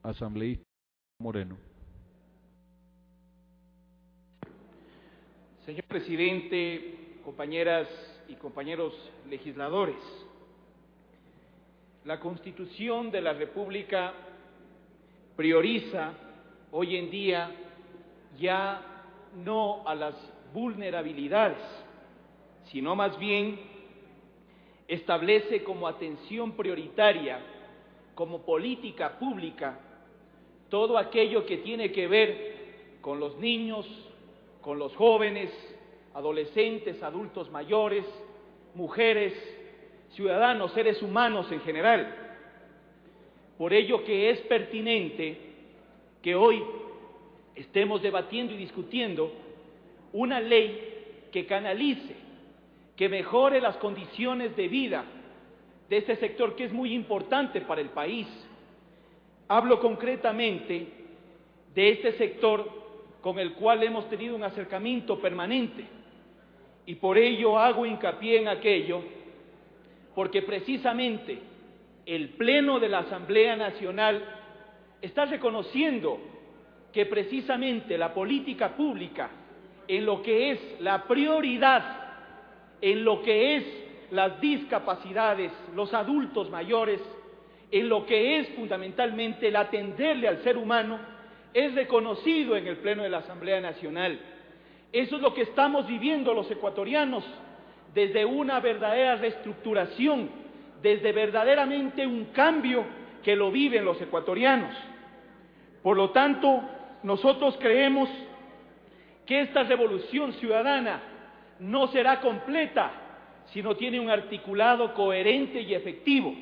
asambleísta Moreno. Señor presidente, compañeras y compañeros legisladores, la Constitución de la República prioriza hoy en día ya no a las vulnerabilidades, sino más bien establece como atención prioritaria, como política pública, todo aquello que tiene que ver con los niños, con los jóvenes, adolescentes, adultos mayores, mujeres, ciudadanos, seres humanos en general. Por ello que es pertinente que hoy estemos debatiendo y discutiendo una ley que canalice, que mejore las condiciones de vida de este sector que es muy importante para el país. Hablo concretamente de este sector con el cual hemos tenido un acercamiento permanente y por ello hago hincapié en aquello, porque precisamente el Pleno de la Asamblea Nacional está reconociendo que precisamente la política pública en lo que es la prioridad, en lo que es las discapacidades, los adultos mayores, en lo que es fundamentalmente el atenderle al ser humano, es reconocido en el Pleno de la Asamblea Nacional. Eso es lo que estamos viviendo los ecuatorianos, desde una verdadera reestructuración, desde verdaderamente un cambio que lo viven los ecuatorianos. Por lo tanto, nosotros creemos que esta revolución ciudadana no será completa si no tiene un articulado coherente y efectivo.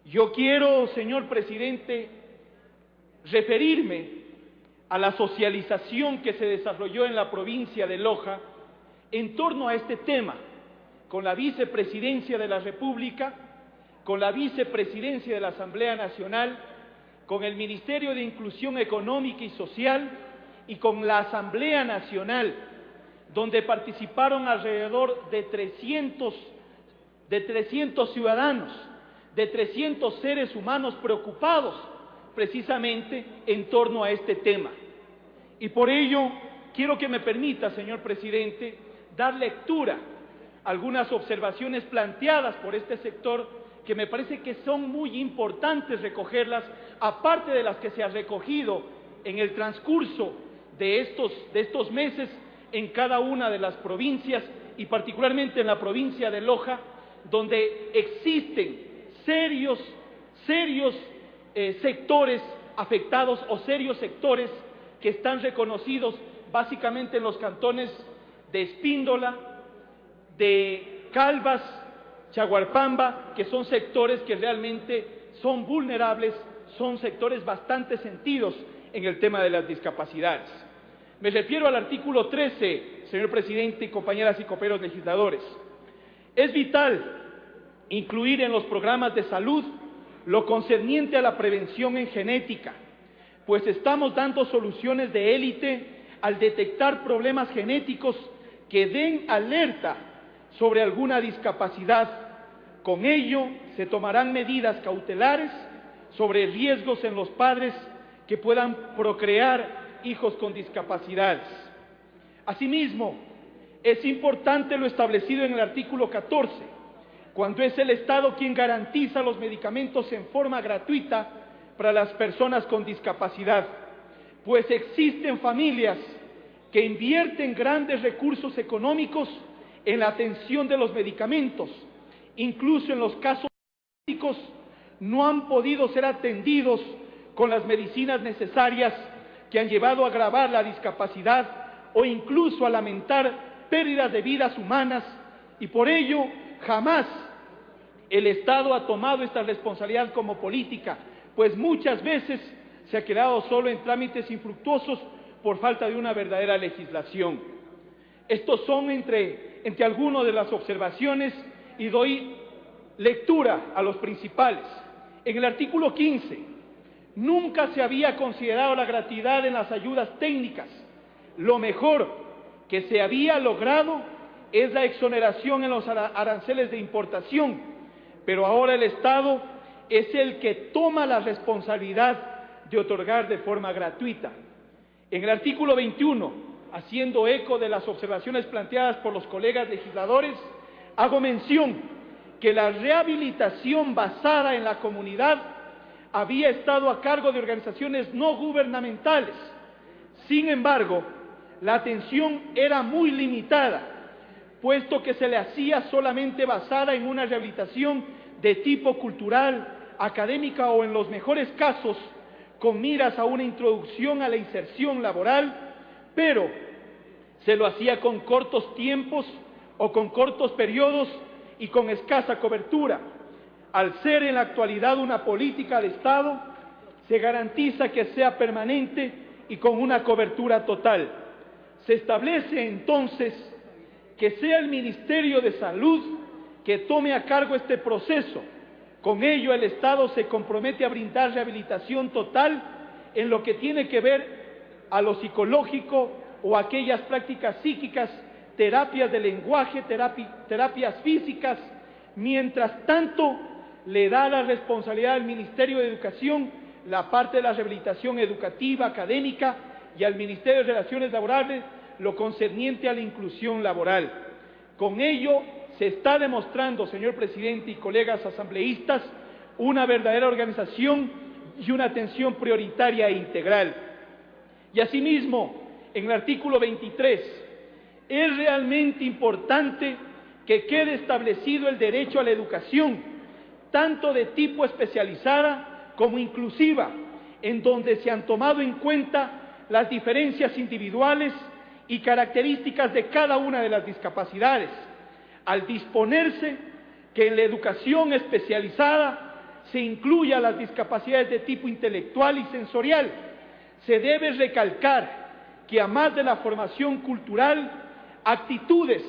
Yo quiero, señor presidente, referirme a la socialización que se desarrolló en la provincia de Loja en torno a este tema, con la vicepresidencia de la República, con la vicepresidencia de la Asamblea Nacional, con el Ministerio de Inclusión Económica y Social y con la Asamblea Nacional, donde participaron alrededor de 300 ciudadanos, de 300 seres humanos preocupados precisamente en torno a este tema. Y por ello quiero que me permita, señor presidente, dar lectura a algunas observaciones planteadas por este sector que me parece que son muy importantes recogerlas, aparte de las que se han recogido en el transcurso de estos meses en cada una de las provincias y particularmente en la provincia de Loja, donde existen serios sectores afectados o serios sectores que están reconocidos básicamente en los cantones de Espíndola, de Calvas, Chaguarpamba, que son sectores que realmente son vulnerables, son sectores bastante sentidos en el tema de las discapacidades. Me refiero al artículo 13, señor presidente y compañeras y compañeros legisladores. Es vital incluir en los programas de salud lo concerniente a la prevención en genética, pues estamos dando soluciones de élite al detectar problemas genéticos que den alerta sobre alguna discapacidad. Con ello se tomarán medidas cautelares sobre riesgos en los padres que puedan procrear hijos con discapacidades. Asimismo, es importante lo establecido en el artículo 14, cuando es el Estado quien garantiza los medicamentos en forma gratuita para las personas con discapacidad, pues existen familias que invierten grandes recursos económicos en la atención de los medicamentos, incluso en los casos críticos no han podido ser atendidos con las medicinas necesarias que han llevado a agravar la discapacidad o incluso a lamentar pérdidas de vidas humanas, y por ello jamás el Estado ha tomado esta responsabilidad como política, pues muchas veces se ha quedado solo en trámites infructuosos por falta de una verdadera legislación. Estos son entre algunas de las observaciones y doy lectura a los principales. En el artículo 15, nunca se había considerado la gratuidad en las ayudas técnicas. Lo mejor que se había logrado es la exoneración en los aranceles de importación, pero ahora el Estado es el que toma la responsabilidad de otorgar de forma gratuita. En el artículo 21, haciendo eco de las observaciones planteadas por los colegas legisladores, hago mención que la rehabilitación basada en la comunidad había estado a cargo de organizaciones no gubernamentales. Sin embargo, la atención era muy limitada, puesto que se le hacía solamente basada en una rehabilitación de tipo cultural, académica o, en los mejores casos, con miras a una introducción a la inserción laboral, pero se lo hacía con cortos tiempos o con cortos periodos y con escasa cobertura. Al ser en la actualidad una política de Estado, se garantiza que sea permanente y con una cobertura total. Se establece entonces que sea el Ministerio de Salud que tome a cargo este proceso. Con ello, el Estado se compromete a brindar rehabilitación total en lo que tiene que ver a lo psicológico o aquellas prácticas psíquicas, terapias de lenguaje, terapias físicas. Mientras tanto, le da la responsabilidad al Ministerio de Educación la parte de la rehabilitación educativa, académica, y al Ministerio de Relaciones Laborales lo concerniente a la inclusión laboral. Con ello se está demostrando, señor presidente y colegas asambleístas, una verdadera organización y una atención prioritaria e integral. Y asimismo, en el artículo 23, es realmente importante que quede establecido el derecho a la educación, tanto de tipo especializada como inclusiva, en donde se han tomado en cuenta las diferencias individuales y características de cada una de las discapacidades, al disponerse que en la educación especializada se incluya las discapacidades de tipo intelectual y sensorial. Se debe recalcar que, además de la formación cultural, actitudes,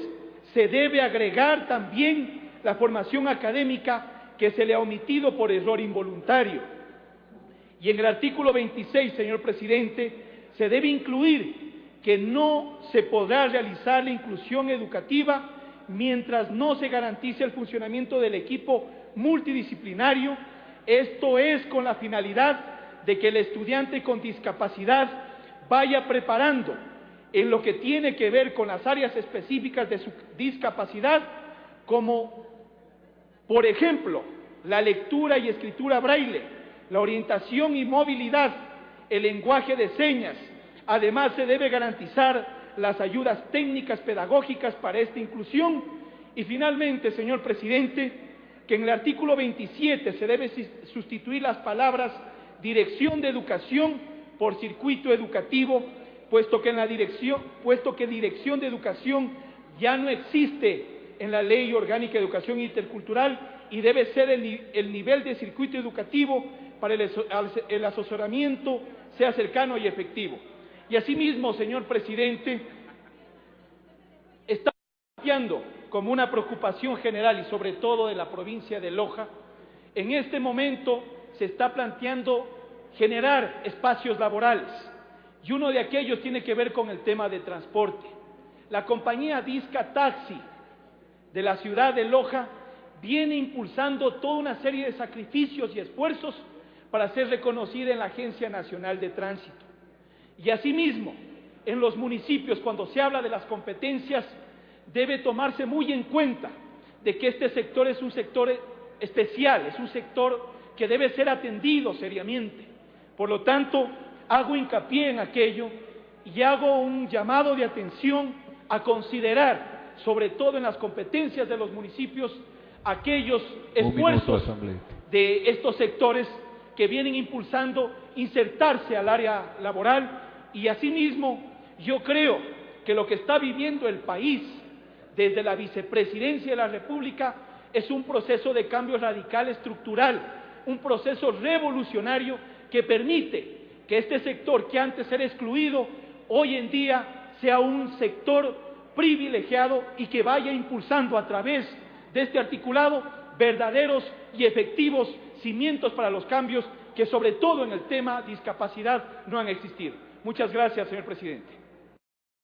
se debe agregar también la formación académica que se le ha omitido por error involuntario. Y en el artículo 26, señor presidente, se debe incluir que no se podrá realizar la inclusión educativa mientras no se garantice el funcionamiento del equipo multidisciplinario, esto es con la finalidad de que el estudiante con discapacidad vaya preparando en lo que tiene que ver con las áreas específicas de su discapacidad, como por ejemplo la lectura y escritura braille, la orientación y movilidad, el lenguaje de señas. Además, se debe garantizar las ayudas técnicas pedagógicas para esta inclusión. Y finalmente, señor presidente, que en el artículo 27 se debe sustituir las palabras Dirección de Educación por Circuito Educativo, puesto que Dirección de Educación ya no existe en la Ley Orgánica de Educación Intercultural, y debe ser el nivel de circuito educativo para el asesoramiento sea cercano y efectivo. Y asimismo, señor presidente, está planteando como una preocupación general y sobre todo de la provincia de Loja, en este momento se está planteando generar espacios laborales, y uno de aquellos tiene que ver con el tema de transporte. La compañía Disca Taxi de la ciudad de Loja viene impulsando toda una serie de sacrificios y esfuerzos para ser reconocida en la Agencia Nacional de Tránsito. Y asimismo, en los municipios, cuando se habla de las competencias, debe tomarse muy en cuenta de que este sector es un sector especial, es un sector que debe ser atendido seriamente. Por lo tanto, hago hincapié en aquello y hago un llamado de atención a considerar, sobre todo en las competencias de los municipios, aquellos esfuerzos de estos sectores que vienen impulsando insertarse al área laboral. Y asimismo, yo creo que lo que está viviendo el país desde la vicepresidencia de la República es un proceso de cambio radical estructural, un proceso revolucionario que permite que este sector, que antes era excluido, hoy en día sea un sector privilegiado y que vaya impulsando a través de este articulado verdaderos y efectivos cimientos para los cambios que, sobre todo en el tema discapacidad, no han existido. Muchas gracias, señor presidente.